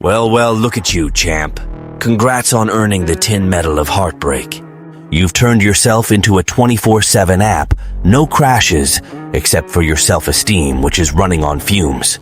Well, look at you, champ. Congrats on earning the tin medal of heartbreak. You've turned yourself into a 24/7 app, no crashes, except for your self-esteem, which is running on fumes.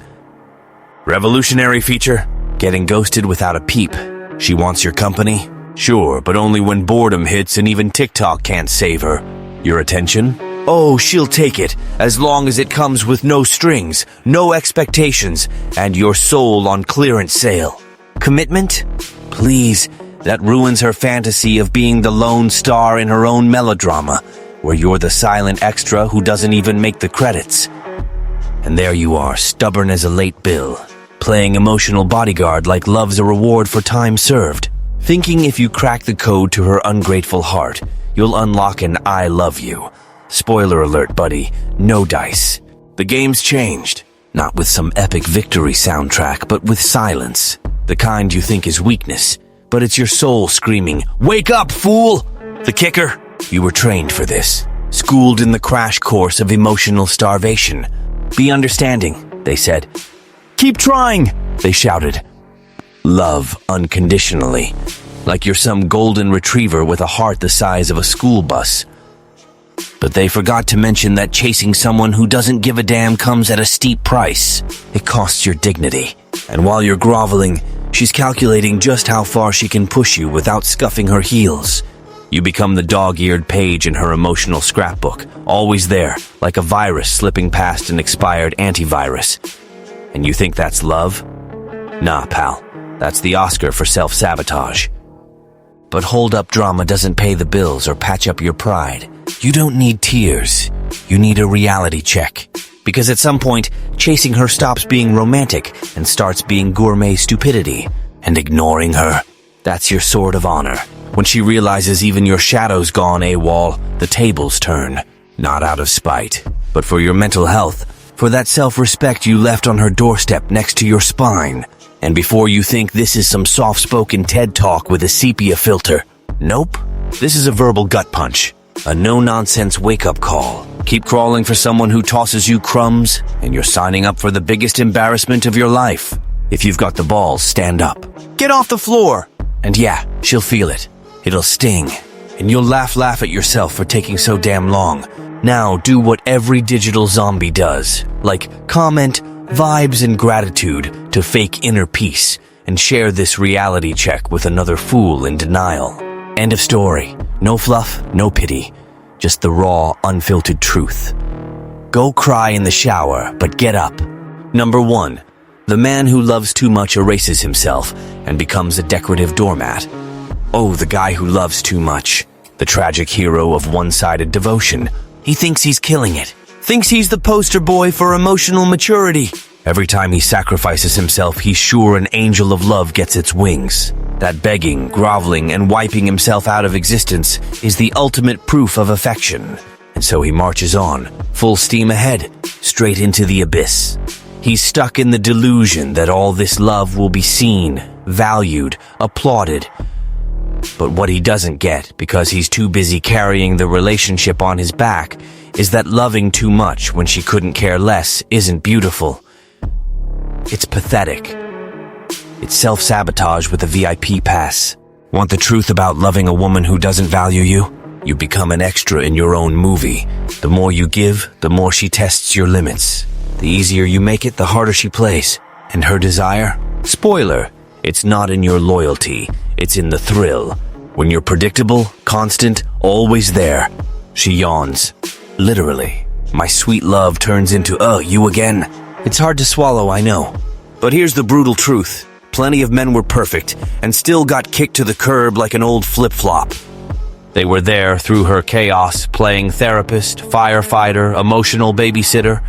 Revolutionary feature? Getting ghosted without a peep. She wants your company? Sure, but only when boredom hits and even TikTok can't save her. Your attention? Oh, she'll take it, as long as it comes with no strings, no expectations, and your soul on clearance sale. Commitment? Please, that ruins her fantasy of being the lone star in her own melodrama, where you're the silent extra who doesn't even make the credits. And there you are, stubborn as a late bill, playing emotional bodyguard like love's a reward for time served, thinking if you crack the code to her ungrateful heart, you'll unlock an I love you. Spoiler alert, buddy, no dice. The game's changed, not with some epic victory soundtrack, but with silence. The kind you think is weakness, but it's your soul screaming, "Wake up, fool!" The kicker? You were trained for this, schooled in the crash course of emotional starvation. Be understanding, they said. Keep trying, they shouted. Love unconditionally, like you're some golden retriever with a heart the size of a school bus. But they forgot to mention that chasing someone who doesn't give a damn comes at a steep price. It costs your dignity. And while you're groveling, she's calculating just how far she can push you without scuffing her heels. You become the dog-eared page in her emotional scrapbook, always there, like a virus slipping past an expired antivirus. And you think that's love? Nah, pal. That's the Oscar for self-sabotage. But hold-up drama doesn't pay the bills or patch up your pride. You don't need tears. You need a reality check. Because at some point, chasing her stops being romantic and starts being gourmet stupidity. And ignoring her, that's your sword of honor. When she realizes even your shadow's gone AWOL, the tables turn. Not out of spite, but for your mental health, for that self-respect you left on her doorstep next to your spine. And before you think this is some soft-spoken TED Talk with a sepia filter, nope. This is a verbal gut punch. A no-nonsense wake-up call. Keep crawling for someone who tosses you crumbs, and you're signing up for the biggest embarrassment of your life. If you've got the balls, stand up. Get off the floor! And yeah, she'll feel it. It'll sting. And you'll laugh at yourself for taking so damn long. Now do what every digital zombie does. Like, comment, vibes, and gratitude to fake inner peace, and share this reality check with another fool in denial. End of story. No fluff, no pity. Just the raw, unfiltered truth. Go cry in the shower, but get up. Number 1. The man who loves too much erases himself and becomes a decorative doormat. Oh, the guy who loves too much. The tragic hero of one-sided devotion. He thinks he's killing it. Thinks he's the poster boy for emotional maturity. Every time he sacrifices himself, he's sure an angel of love gets its wings. That begging, groveling, and wiping himself out of existence is the ultimate proof of affection. And so he marches on, full steam ahead, straight into the abyss. He's stuck in the delusion that all this love will be seen, valued, applauded. But what he doesn't get, because he's too busy carrying the relationship on his back, is that loving too much when she couldn't care less isn't beautiful. It's pathetic. It's self-sabotage with a VIP pass. Want the truth about loving a woman who doesn't value you? You become an extra in your own movie. The more you give, the more she tests your limits. The easier you make it, the harder she plays. And her desire? Spoiler, it's not in your loyalty, it's in the thrill. When you're predictable, constant, always there, she yawns. Literally. My sweet love turns into, you again. It's hard to swallow, I know. But here's the brutal truth. Plenty of men were perfect and still got kicked to the curb like an old flip-flop. They were there through her chaos, playing therapist, firefighter, emotional babysitter,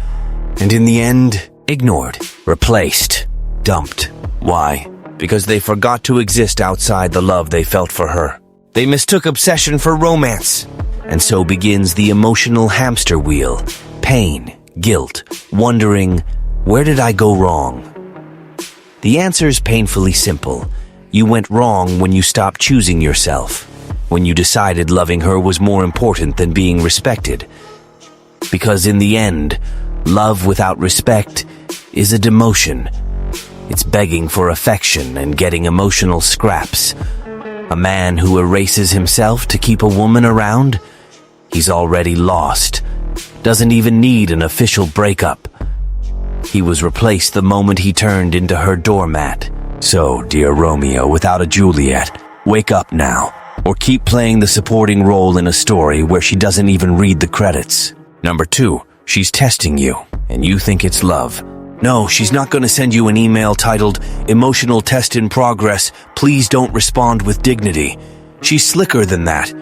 and in the end, ignored, replaced, dumped. Why? Because they forgot to exist outside the love they felt for her. They mistook obsession for romance. And so begins the emotional hamster wheel. Pain, guilt, wondering, where did I go wrong? The answer's painfully simple. You went wrong when you stopped choosing yourself. When you decided loving her was more important than being respected. Because in the end, love without respect is a demotion. It's begging for affection and getting emotional scraps. A man who erases himself to keep a woman around? He's already lost. Doesn't even need an official breakup. He was replaced the moment he turned into her doormat. So, dear Romeo without a Juliet, wake up now, or keep playing the supporting role in a story where she doesn't even read the credits. Number 2, she's testing you, and you think it's love. No, she's not going to send you an email titled, "Emotional test in progress, please don't respond with dignity." She's slicker than that.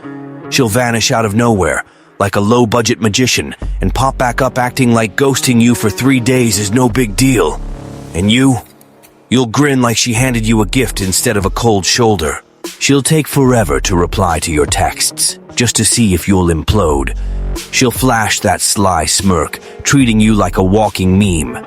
She'll vanish out of nowhere, like a low-budget magician, and pop back up acting like ghosting you for 3 days is no big deal. And you'll grin like she handed you a gift instead of a cold shoulder. She'll take forever to reply to your texts, just to see if you'll implode. She'll flash that sly smirk, treating you like a walking meme.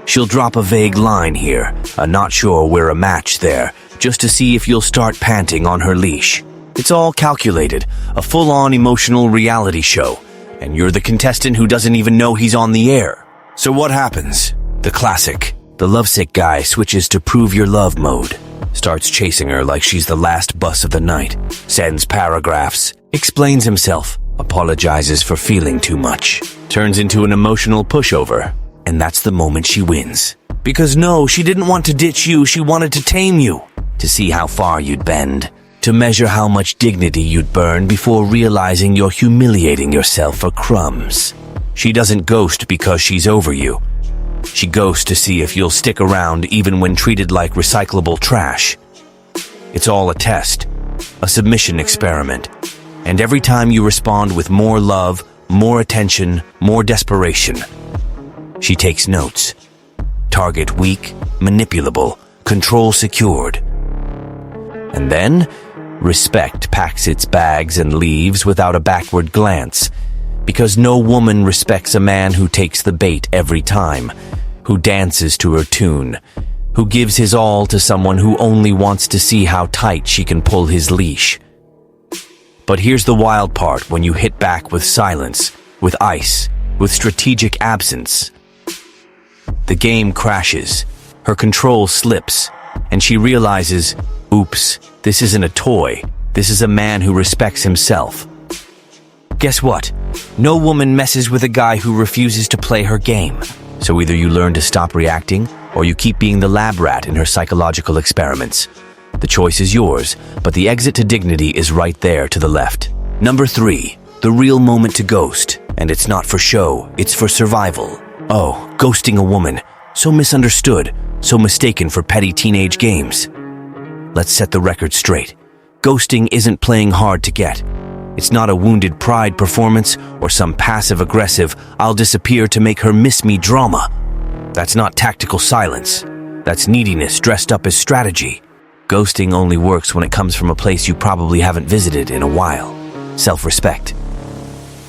She'll drop a vague line here, a "not sure we're a match" there, just to see if you'll start panting on her leash. It's all calculated, a full-on emotional reality show, and you're the contestant who doesn't even know he's on the air. So what happens? The classic. The lovesick guy switches to prove your love mode, starts chasing her like she's the last bus of the night, sends paragraphs, explains himself, apologizes for feeling too much, turns into an emotional pushover, and that's the moment she wins. Because no, she didn't want to ditch you, she wanted to tame you, to see how far you'd bend, to measure how much dignity you'd burn before realizing you're humiliating yourself for crumbs. She doesn't ghost because she's over you. She ghosts to see if you'll stick around even when treated like recyclable trash. It's all a test, a submission experiment, and every time you respond with more love, more attention, more desperation, she takes notes. Target weak, manipulable, control secured. And then, respect packs its bags and leaves without a backward glance, because no woman respects a man who takes the bait every time, who dances to her tune, who gives his all to someone who only wants to see how tight she can pull his leash. But here's the wild part when you hit back with silence, with ice, with strategic absence. The game crashes, her control slips, and she realizes, oops, this isn't a toy, this is a man who respects himself. Guess what? No woman messes with a guy who refuses to play her game. So either you learn to stop reacting, or you keep being the lab rat in her psychological experiments. The choice is yours, but the exit to dignity is right there to the left. Number 3, the real moment to ghost. And it's not for show, it's for survival. Oh, ghosting a woman. So misunderstood, so mistaken for petty teenage games. Let's set the record straight. Ghosting isn't playing hard to get. It's not a wounded pride performance or some passive-aggressive "I'll disappear to make her miss me" drama. That's not tactical silence. That's neediness dressed up as strategy. Ghosting only works when it comes from a place you probably haven't visited in a while. Self-respect.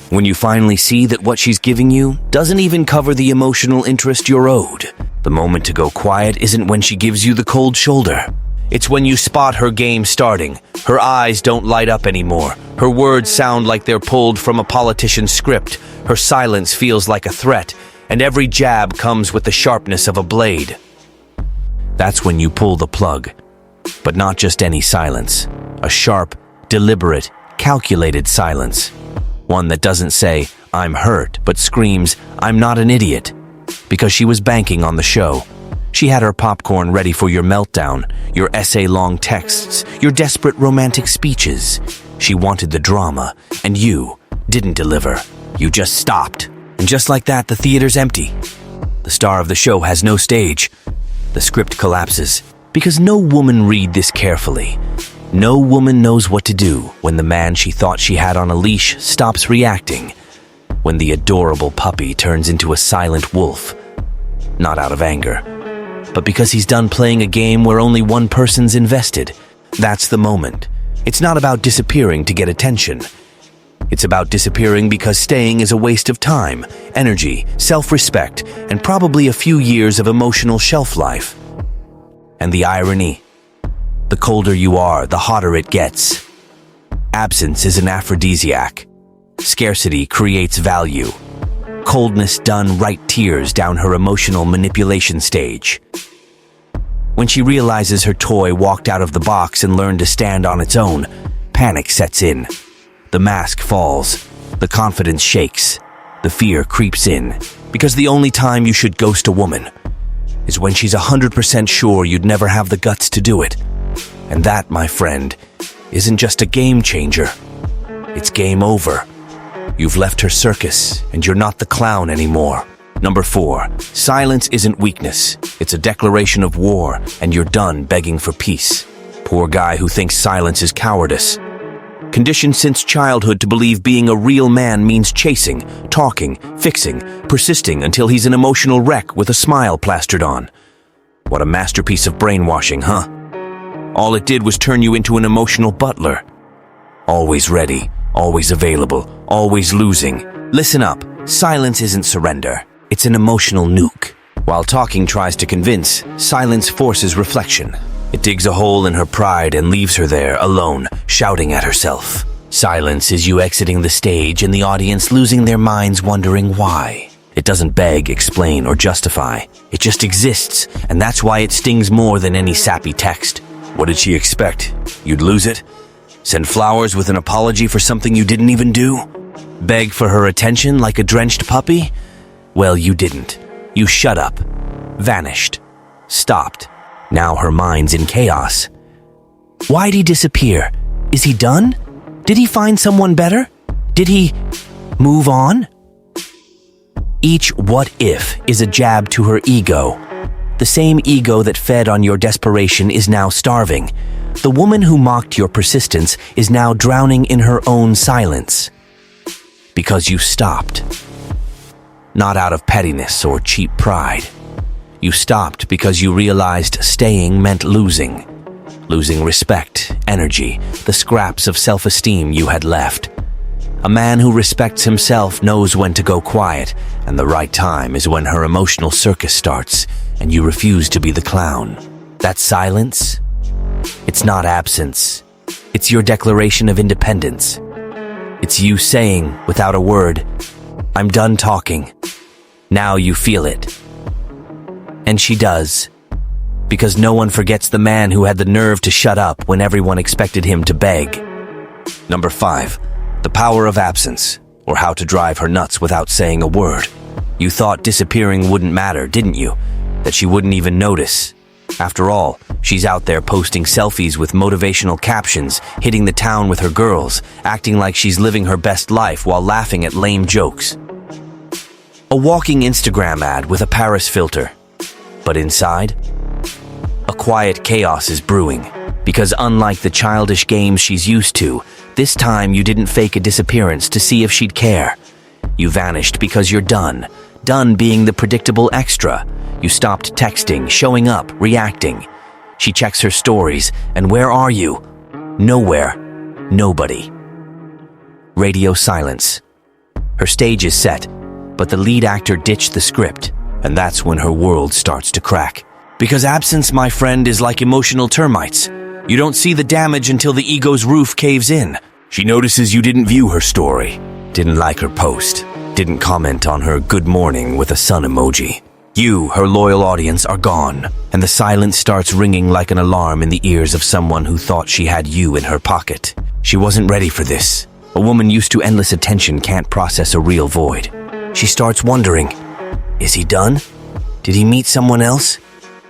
When you finally see that what she's giving you doesn't even cover the emotional interest you're owed. The moment to go quiet isn't when she gives you the cold shoulder. It's when you spot her game starting. Her eyes don't light up anymore. Her words sound like they're pulled from a politician's script. Her silence feels like a threat, and every jab comes with the sharpness of a blade. That's when you pull the plug. But not just any silence. A sharp, deliberate, calculated silence. One that doesn't say, "I'm hurt," but screams, "I'm not an idiot." Because she was banking on the show. She had her popcorn ready for your meltdown, your essay-long texts, your desperate romantic speeches. She wanted the drama, and you didn't deliver. You just stopped. And just like that, the theater's empty. The star of the show has no stage. The script collapses. Because no woman read this carefully. No woman knows what to do when the man she thought she had on a leash stops reacting. When the adorable puppy turns into a silent wolf. Not out of anger, but because he's done playing a game where only one person's invested. That's the moment. It's not about disappearing to get attention. It's about disappearing because staying is a waste of time, energy, self-respect, and probably a few years of emotional shelf life. And the irony, the colder you are, the hotter it gets. Absence is an aphrodisiac. Scarcity creates value. Coldness done right tears down her emotional manipulation stage. When she realizes her toy walked out of the box and learned to stand on its own, panic sets in. The mask falls. The confidence shakes. The fear creeps in. Because the only time you should ghost a woman is when she's 100% sure you'd never have the guts to do it. And that, my friend, isn't just a game changer. It's game over. You've left her circus, and you're not the clown anymore. Number 4, silence isn't weakness. It's a declaration of war, and you're done begging for peace. Poor guy who thinks silence is cowardice. Conditioned since childhood to believe being a real man means chasing, talking, fixing, persisting until he's an emotional wreck with a smile plastered on. What a masterpiece of brainwashing, huh? All it did was turn you into an emotional butler. Always ready, always available, always losing. Listen up, silence isn't surrender. It's an emotional nuke. While talking tries to convince, silence forces reflection. It digs a hole in her pride and leaves her there, alone, shouting at herself. Silence is you exiting the stage and the audience losing their minds wondering why. It doesn't beg, explain, or justify. It just exists, and that's why it stings more than any sappy text. What did she expect? You'd lose it? Send flowers with an apology for something you didn't even do? Beg for her attention like a drenched puppy? Well, you didn't. You shut up. Vanished. Stopped. Now her mind's in chaos. Why'd he disappear? Is he done? Did he find someone better? Did he move on? Each what if is a jab to her ego. The same ego that fed on your desperation is now starving. The woman who mocked your persistence is now drowning in her own silence. Because you stopped. Not out of pettiness or cheap pride. You stopped because you realized staying meant losing. Losing respect, energy, the scraps of self-esteem you had left. A man who respects himself knows when to go quiet, and the right time is when her emotional circus starts, and you refuse to be the clown. That silence? It's not absence. It's your declaration of independence. It's you saying, without a word, I'm done talking. Now you feel it. And she does. Because no one forgets the man who had the nerve to shut up when everyone expected him to beg. Number 5. The power of absence, or how to drive her nuts without saying a word. You thought disappearing wouldn't matter, didn't you? That she wouldn't even notice. After all, she's out there posting selfies with motivational captions, hitting the town with her girls, acting like she's living her best life while laughing at lame jokes. A walking Instagram ad with a Paris filter. But inside, a quiet chaos is brewing. Because unlike the childish games she's used to, this time you didn't fake a disappearance to see if she'd care. You vanished because you're done. Done being the predictable extra. You stopped texting, showing up, reacting. She checks her stories, and where are you? Nowhere. Nobody. Radio silence. Her stage is set, but the lead actor ditched the script, and that's when her world starts to crack. Because absence, my friend, is like emotional termites. You don't see the damage until the ego's roof caves in. She notices you didn't view her story, didn't like her post, didn't comment on her good morning with a sun emoji. You, her loyal audience, are gone, and the silence starts ringing like an alarm in the ears of someone who thought she had you in her pocket. She wasn't ready for this. A woman used to endless attention can't process a real void. She starts wondering, is he done? Did he meet someone else?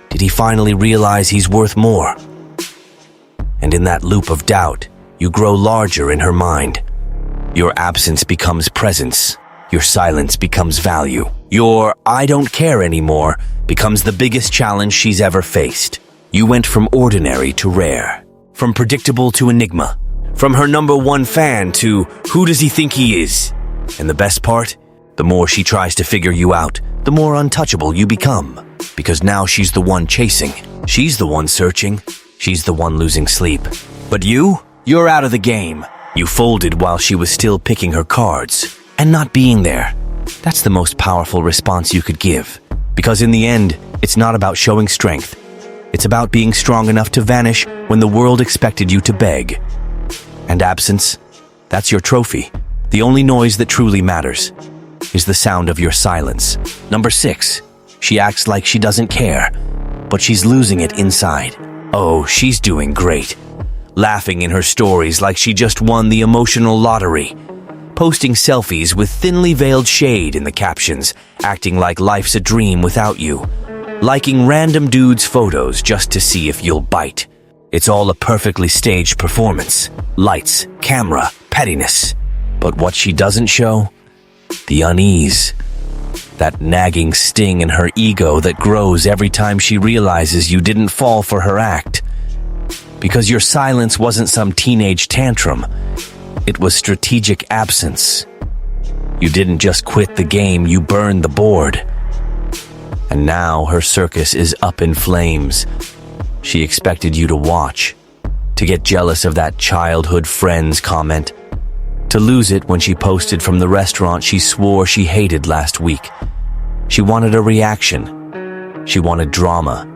Did he finally realize he's worth more? And in that loop of doubt, you grow larger in her mind. Your absence becomes presence. Your silence becomes value. Your I don't care anymore becomes the biggest challenge she's ever faced. You went from ordinary to rare, from predictable to enigma, from her #1 fan to who does he think he is? And the best part? The more she tries to figure you out, the more untouchable you become. Because now she's the one chasing. She's the one searching. She's the one losing sleep. But you're out of the game. You folded while she was still picking her cards. And not being there. That's the most powerful response you could give. Because in the end, it's not about showing strength. It's about being strong enough to vanish when the world expected you to beg. And absence, that's your trophy. The only noise that truly matters is the sound of your silence. Number 6, she acts like she doesn't care. but she's losing it inside. Oh, she's doing great. Laughing in her stories like she just won the emotional lottery. Posting selfies with thinly veiled shade in the captions, acting like life's a dream without you. Liking random dudes' photos just to see if you'll bite. It's all a perfectly staged performance. Lights, camera, pettiness. But what she doesn't show? The unease. That nagging sting in her ego that grows every time she realizes you didn't fall for her act. Because your silence wasn't some teenage tantrum. It was strategic absence. You didn't just quit the game, you burned the board. And now her circus is up in flames. She expected you to watch, to get jealous of that childhood friend's comment, to lose it when she posted from the restaurant she swore she hated last week. She wanted a reaction. She wanted drama.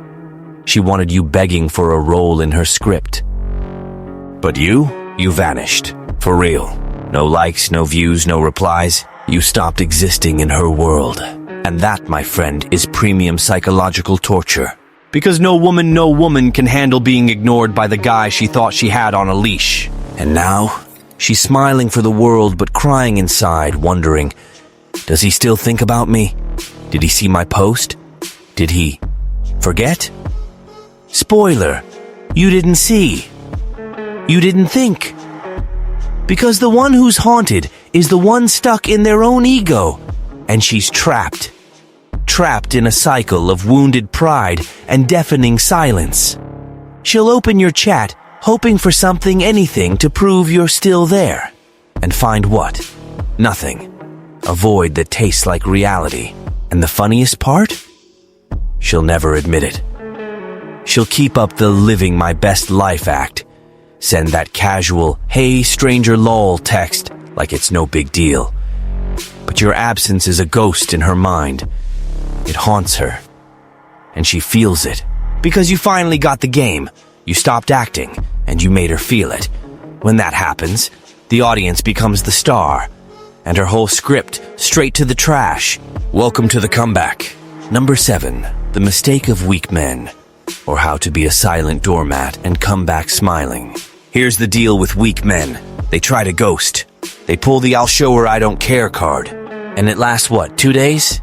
She wanted you begging for a role in her script. But you vanished. For real. No likes, no views, no replies. You stopped existing in her world. And that, my friend, is premium psychological torture. Because no woman can handle being ignored by the guy she thought she had on a leash. And now, she's smiling for the world but crying inside, wondering, does he still think about me? Did he see my post? Did he forget? Spoiler, you didn't see. You didn't think. Because the one who's haunted is the one stuck in their own ego, and she's trapped. Trapped in a cycle of wounded pride and deafening silence. She'll open your chat, hoping for something, anything to prove you're still there. And find what? Nothing. A void that tastes like reality. And the funniest part? She'll never admit it. She'll keep up the living my best life act. Send that casual, hey stranger lol text like it's no big deal. But your absence is a ghost in her mind. It haunts her. And she feels it. Because you finally got the game. You stopped acting, and you made her feel it. When that happens, the audience becomes the star. And her whole script, straight to the trash. Welcome to the comeback. Number 7. The mistake of weak men. Or how to be a silent doormat and come back smiling. Here's the deal with weak men. They try to ghost. They pull the I'll show her I don't care card. And it lasts what, 2 days?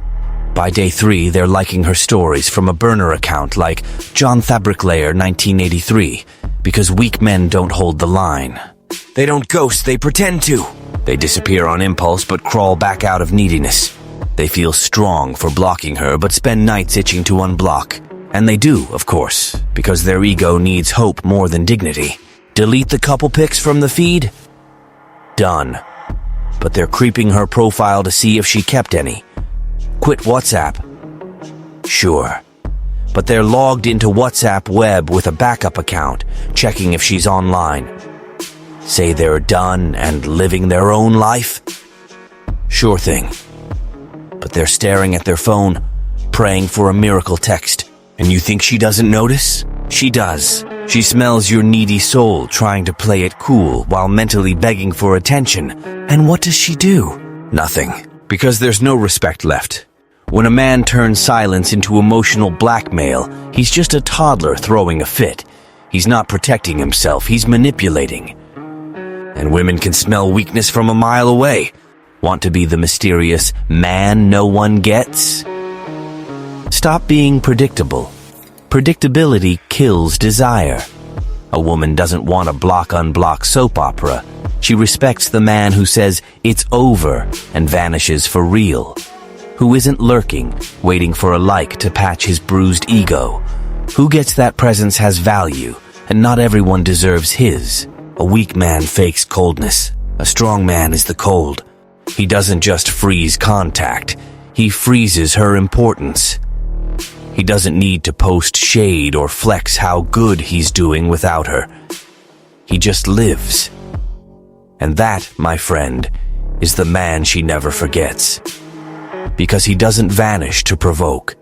By day 3, they're liking her stories from a burner account like John Fabriclayer 1983, because weak men don't hold the line. They don't ghost, they pretend to. They disappear on impulse but crawl back out of neediness. They feel strong for blocking her but spend nights itching to unblock. And they do, of course, because their ego needs hope more than dignity. Delete the couple pics from the feed? Done. But they're creeping her profile to see if she kept any. Quit WhatsApp? Sure. But they're logged into WhatsApp web with a backup account, checking if she's online. Say they're done and living their own life? Sure thing. But they're staring at their phone, praying for a miracle text. And you think she doesn't notice? She does. She smells your needy soul trying to play it cool while mentally begging for attention. And what does she do? Nothing. Because there's no respect left. When a man turns silence into emotional blackmail, he's just a toddler throwing a fit. He's not protecting himself, he's manipulating. And women can smell weakness from a mile away. Want to be the mysterious man no one gets? Stop being predictable. Predictability kills desire. A woman doesn't want a block-unblock soap opera. She respects the man who says it's over and vanishes for real. Who isn't lurking, waiting for a like to patch his bruised ego. Who gets that presence has value, and not everyone deserves his. A weak man fakes coldness. A strong man is the cold. He doesn't just freeze contact. He freezes her importance. He doesn't need to post shade or flex how good he's doing without her. He just lives. And that, my friend, is the man she never forgets. Because he doesn't vanish to provoke.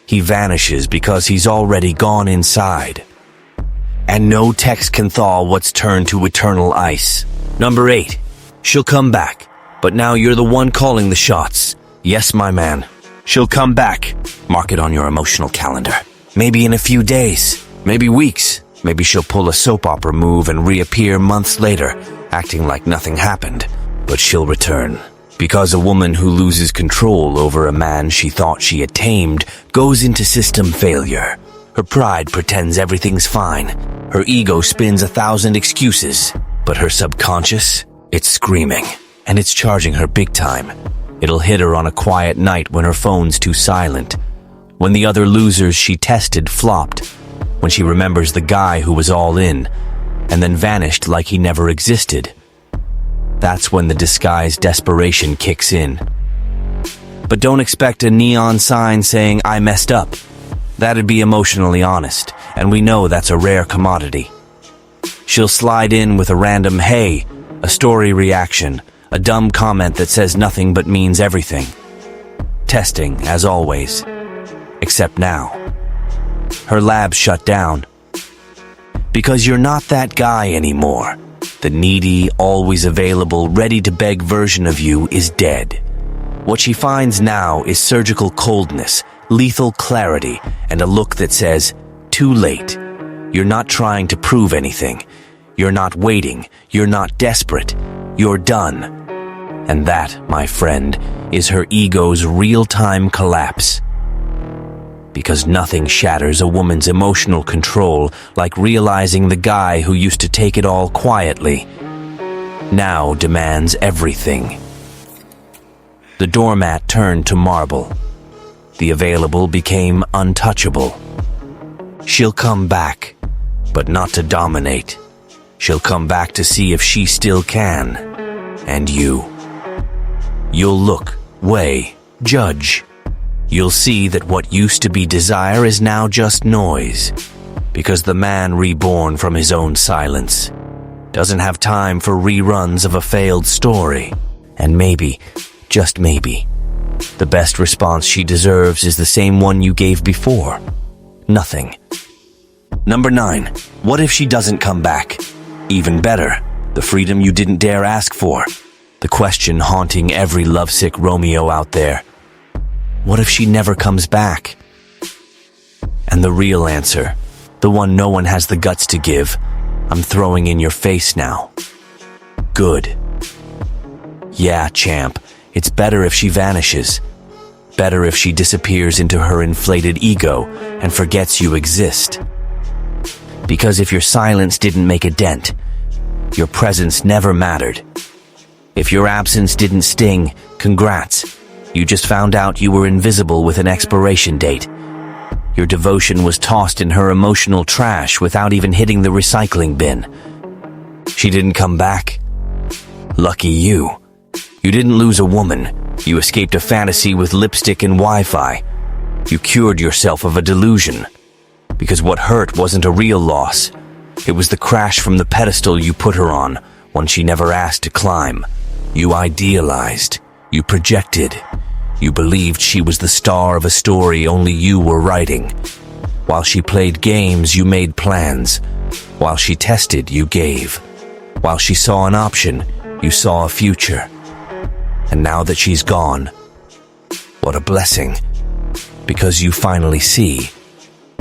He vanishes because he's already gone inside. And no text can thaw what's turned to eternal ice. Number 8. She'll come back, but now you're the one calling the shots. Yes, my man. She'll come back. Mark it on your emotional calendar. Maybe in a few days, maybe weeks. Maybe she'll pull a soap opera move and reappear months later, acting like nothing happened. But she'll return. Because a woman who loses control over a man she thought she had tamed goes into system failure. Her pride pretends everything's fine. Her ego spins 1,000 excuses. But her subconscious, it's screaming. And it's charging her big time. It'll hit her on a quiet night when her phone's too silent. When the other losers she tested flopped. When she remembers the guy who was all in, and then vanished like he never existed. That's when the disguised desperation kicks in. But don't expect a neon sign saying, "I messed up." That'd be emotionally honest, and we know that's a rare commodity. She'll slide in with a random "hey," a story reaction, a dumb comment that says nothing but means everything. Testing, as always. Except now. Her lab's shut down. Because you're not that guy anymore. The needy, always available, ready-to-beg version of you is dead. What she finds now is surgical coldness, lethal clarity, and a look that says, too late. You're not trying to prove anything. You're not waiting. You're not desperate. You're done. And that, my friend, is her ego's real-time collapse. Because nothing shatters a woman's emotional control like realizing the guy who used to take it all quietly now demands everything. The doormat turned to marble. The available became untouchable. She'll come back, but not to dominate. She'll come back to see if she still can. And you. You'll look, weigh, judge. You'll see that what used to be desire is now just noise, because the man reborn from his own silence doesn't have time for reruns of a failed story. And maybe, just maybe, the best response she deserves is the same one you gave before. Nothing. Number 9. What if she doesn't come back? Even better, the freedom you didn't dare ask for. The question haunting every lovesick Romeo out there. What if she never comes back? And the real answer, the one no one has the guts to give, I'm throwing in your face now. Good. Yeah, champ, it's better if she vanishes. Better if she disappears into her inflated ego and forgets you exist. Because if your silence didn't make a dent, your presence never mattered. If your absence didn't sting, congrats. You just found out you were invisible with an expiration date. Your devotion was tossed in her emotional trash without even hitting the recycling bin. She didn't come back. Lucky you. You didn't lose a woman. You escaped a fantasy with lipstick and Wi-Fi. You cured yourself of a delusion. Because what hurt wasn't a real loss. It was the crash from the pedestal you put her on, one she never asked to climb. You idealized. You projected. You believed she was the star of a story only you were writing. While she played games, you made plans. While she tested, you gave. While she saw an option, you saw a future. And now that she's gone, what a blessing. Because you finally see,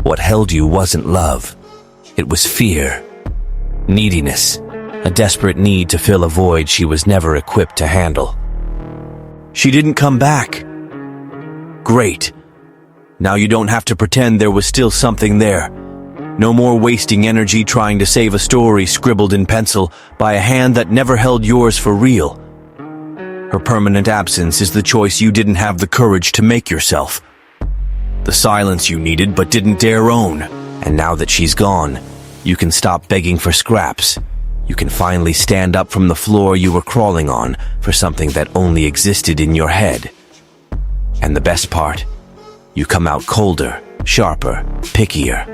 what held you wasn't love. It was fear. Neediness. A desperate need to fill a void she was never equipped to handle. She didn't come back. Great. Now you don't have to pretend there was still something there. No more wasting energy trying to save a story scribbled in pencil by a hand that never held yours for real. Her permanent absence is the choice you didn't have the courage to make yourself. The silence you needed but didn't dare own. And now that she's gone, you can stop begging for scraps. You can finally stand up from the floor you were crawling on for something that only existed in your head. And the best part, you come out colder, sharper, pickier.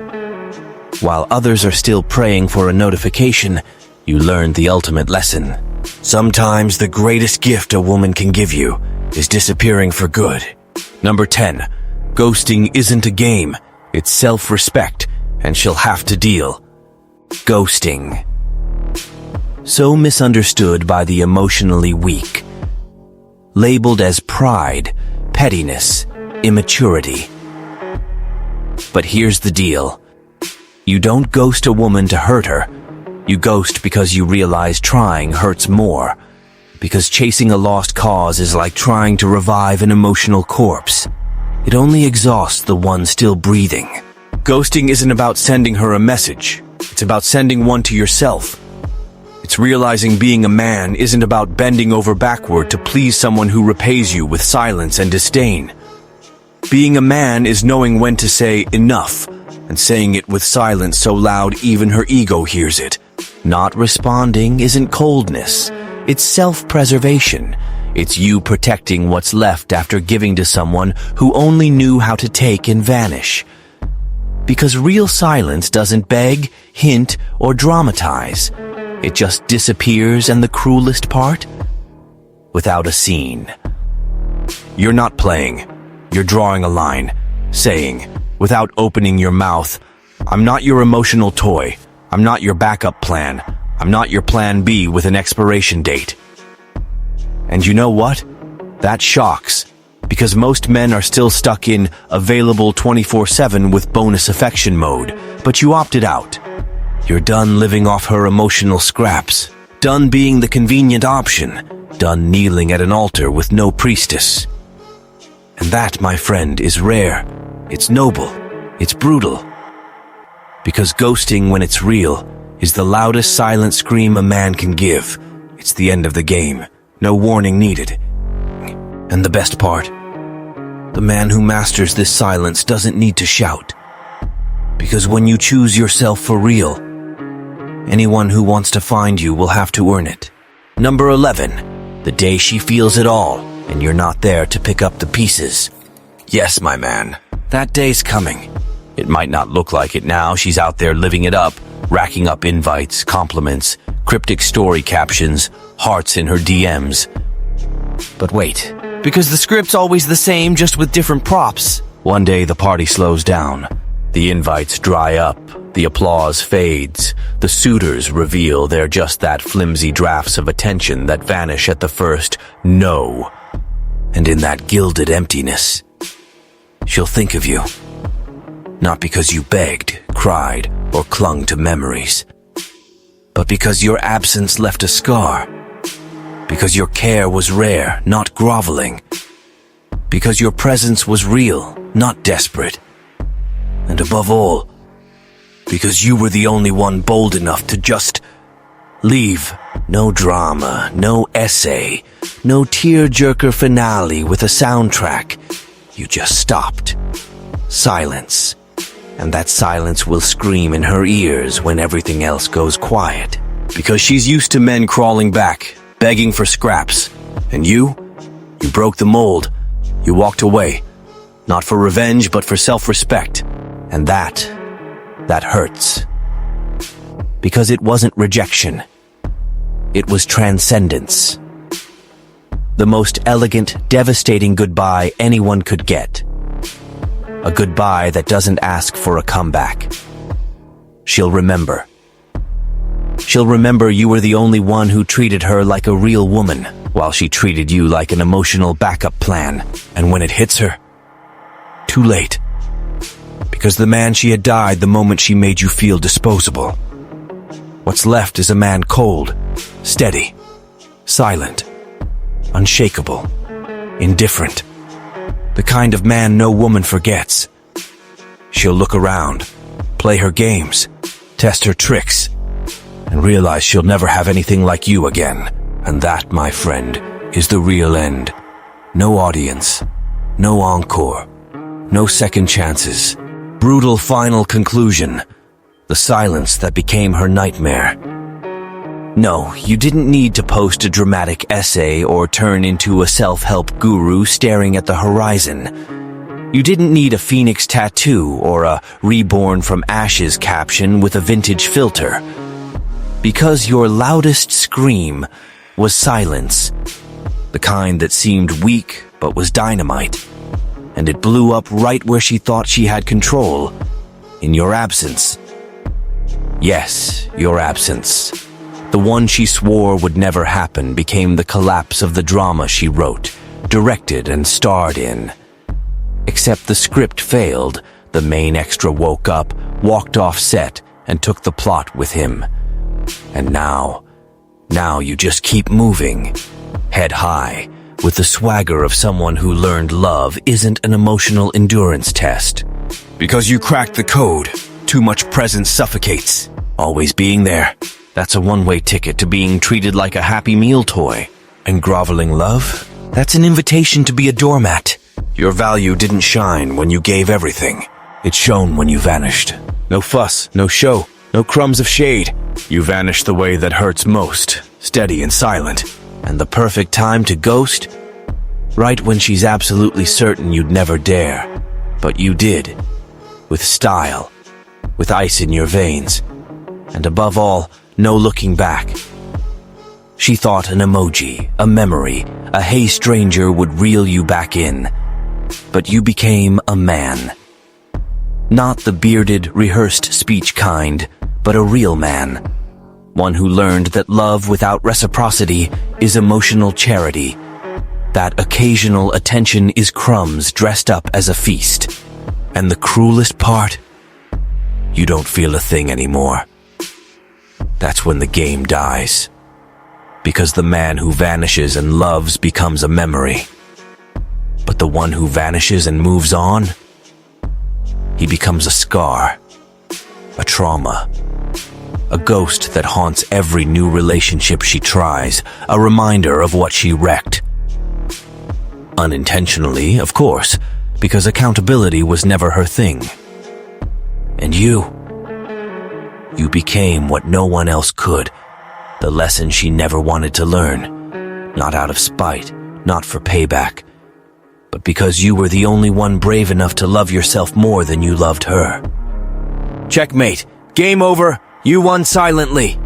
While others are still praying for a notification, you learned the ultimate lesson. Sometimes the greatest gift a woman can give you is disappearing for good. Number 10. Ghosting isn't a game, it's self-respect, and she'll have to deal. Ghosting. So misunderstood by the emotionally weak. Labeled as pride, pettiness, immaturity. But here's the deal. You don't ghost a woman to hurt her. You ghost because you realize trying hurts more. Because chasing a lost cause is like trying to revive an emotional corpse. It only exhausts the one still breathing. Ghosting isn't about sending her a message. It's about sending one to yourself. It's realizing being a man isn't about bending over backward to please someone who repays you with silence and disdain. Being a man is knowing when to say enough, and saying it with silence so loud even her ego hears it. Not responding isn't coldness. It's self-preservation. It's you protecting what's left after giving to someone who only knew how to take and vanish. Because real silence doesn't beg, hint, or dramatize. It just disappears, and the cruelest part? Without a scene. You're not playing. You're drawing a line, saying, without opening your mouth, I'm not your emotional toy. I'm not your backup plan. I'm not your plan B with an expiration date. And you know what? That shocks, because most men are still stuck in available 24/7 with bonus affection mode, but you opted out. You're done living off her emotional scraps, done being the convenient option, done kneeling at an altar with no priestess. And that, my friend, is rare. It's noble. It's brutal. Because ghosting, when it's real, is the loudest silent scream a man can give. It's the end of the game. No warning needed. And the best part, the man who masters this silence doesn't need to shout. Because when you choose yourself for real, anyone who wants to find you will have to earn it. Number 11, the day she feels it all, and you're not there to pick up the pieces. Yes, my man, that day's coming. It might not look like it now. She's out there living it up, racking up invites, compliments, cryptic story captions, hearts in her DMs. But wait, because the script's always the same, just with different props. One day the party slows down. The invites dry up. The applause fades. The suitors reveal they're just that flimsy drafts of attention that vanish at the first no. And in that gilded emptiness, she'll think of you. Not because you begged, cried, or clung to memories, but because your absence left a scar. Because your care was rare, not groveling. Because your presence was real, not desperate. And above all, because you were the only one bold enough to just leave. No drama, no essay, no tear-jerker finale with a soundtrack. You just stopped. Silence. And that silence will scream in her ears when everything else goes quiet. Because she's used to men crawling back, begging for scraps. And you broke the mold. You walked away. Not for revenge, but for self-respect. And that hurts. Because it wasn't rejection. It was transcendence. The most elegant, devastating goodbye anyone could get. A goodbye that doesn't ask for a comeback. She'll remember. She'll remember you were the only one who treated her like a real woman, while she treated you like an emotional backup plan. And when it hits her, too late. Because the man she had died the moment she made you feel disposable. What's left is a man cold, steady, silent, unshakable, indifferent. The kind of man no woman forgets. She'll look around, play her games, test her tricks, and realize she'll never have anything like you again. And that, my friend, is the real end. No audience, no encore, no second chances. Brutal final conclusion. The silence that became her nightmare. No, you didn't need to post a dramatic essay or turn into a self-help guru staring at the horizon. You didn't need a phoenix tattoo or a reborn from ashes caption with a vintage filter. Because your loudest scream was silence. The kind that seemed weak but was dynamite. And it blew up right where she thought she had control. In your absence. Yes, your absence. The one she swore would never happen became the collapse of the drama she wrote, directed, and starred in. Except the script failed, The main extra woke up, walked off set, and took the plot with him. And now you just keep moving, head high, with the swagger of someone who learned love isn't an emotional endurance test. Because you cracked the code, too much presence suffocates. Always being there, that's a one-way ticket to being treated like a Happy Meal toy. And groveling love, that's an invitation to be a doormat. Your value didn't shine when you gave everything. It shone when you vanished. No fuss, no show, no crumbs of shade. You vanished the way that hurts most, steady and silent. And the perfect time to ghost? Right when she's absolutely certain you'd never dare. But you did. With style. With ice in your veins. And above all, no looking back. She thought an emoji, a memory, a hey stranger would reel you back in. But you became a man. Not the bearded, rehearsed speech kind, but a real man. One who learned that love without reciprocity is emotional charity. That occasional attention is crumbs dressed up as a feast. And the cruelest part? You don't feel a thing anymore. That's when the game dies. Because the man who vanishes and loves becomes a memory. But the one who vanishes and moves on, he becomes a scar, a trauma, a ghost that haunts every new relationship she tries, a reminder of what she wrecked. Unintentionally, of course, because accountability was never her thing. And you became what no one else could, the lesson she never wanted to learn, not out of spite, not for payback, but because you were the only one brave enough to love yourself more than you loved her. Checkmate. Game over. You won silently.